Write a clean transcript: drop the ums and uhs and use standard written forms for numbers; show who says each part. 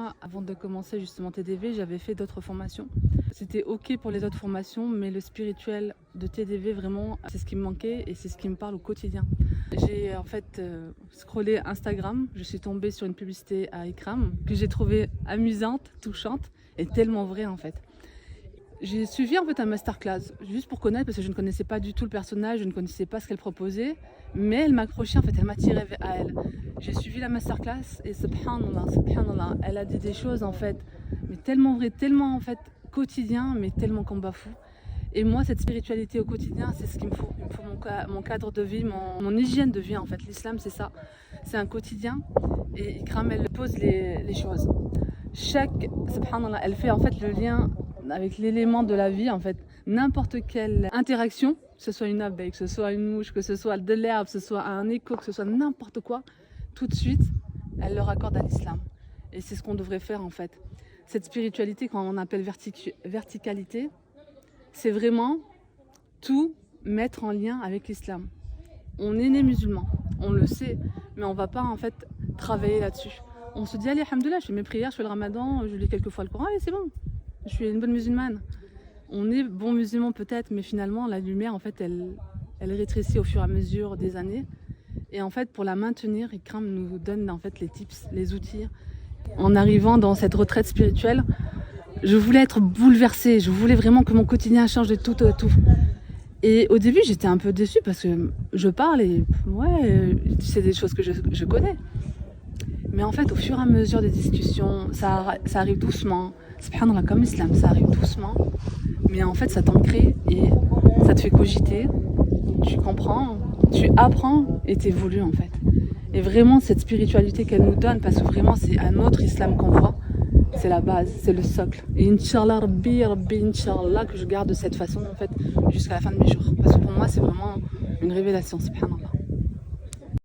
Speaker 1: moi, avant de commencer justement TDV, j'avais fait d'autres formations. C'était ok pour les autres formations, mais le spirituel de TDV, vraiment, c'est ce qui me manquait et c'est ce qui me parle au quotidien. J'ai en fait scrollé Instagram, je suis tombée sur une publicité à Ikram que j'ai trouvée amusante, touchante et tellement vraie en fait. J'ai suivi en fait un masterclass, juste pour connaître, parce que je ne connaissais pas du tout le personnage, je ne connaissais pas ce qu'elle proposait, mais elle m'accrochait en fait, elle m'attirait à elle. J'ai suivi la masterclass et subhanallah, elle a dit des choses en fait, mais tellement vraies, tellement en fait quotidien, mais tellement qu'on bafoue. Et moi, cette spiritualité au quotidien, c'est ce qu'il me faut. Il me faut mon cadre de vie, mon hygiène de vie en fait. L'islam, c'est ça, c'est un quotidien et Ikram, elle pose les choses. Subhanallah, elle fait en fait le lien avec l'élément de la vie en fait. N'importe quelle interaction, que ce soit une abeille, que ce soit une mouche, que ce soit de l'herbe, que ce soit un écho, que ce soit n'importe quoi, tout de suite, elle le raccorde à l'islam. Et c'est ce qu'on devrait faire en fait. Cette spiritualité, quand on appelle verticalité, c'est vraiment tout mettre en lien avec l'islam. On est né musulman, on le sait, mais on ne va pas en fait travailler là-dessus. On se dit, allez, alhamdoulilah, je fais mes prières, je fais le ramadan, je lis quelques fois le Coran, et c'est bon, je suis une bonne musulmane. On est bon musulman peut-être, mais finalement, la lumière, en fait, elle rétrécit au fur et à mesure des années. Et en fait, pour la maintenir, Ikram nous donne en fait les tips, les outils. En arrivant dans cette retraite spirituelle, je voulais être bouleversée, je voulais vraiment que mon quotidien change de tout au tout. Et au début, j'étais un peu déçue parce que je parle et ouais, c'est des choses que je connais. Mais en fait, au fur et à mesure des discussions, ça arrive doucement. Subhanallah, comme l'islam, ça arrive doucement. Mais en fait, ça t'ancre et ça te fait cogiter. Tu comprends, tu apprends et t'évolues en fait. Et vraiment, cette spiritualité qu'elle nous donne, parce que vraiment, c'est un autre islam qu'on voit, c'est la base, c'est le socle. Et Inch'Allah, Rabbi, Inch'Allah, que je garde de cette façon en fait jusqu'à la fin de mes jours. Parce que pour moi, c'est vraiment une révélation, subhanallah.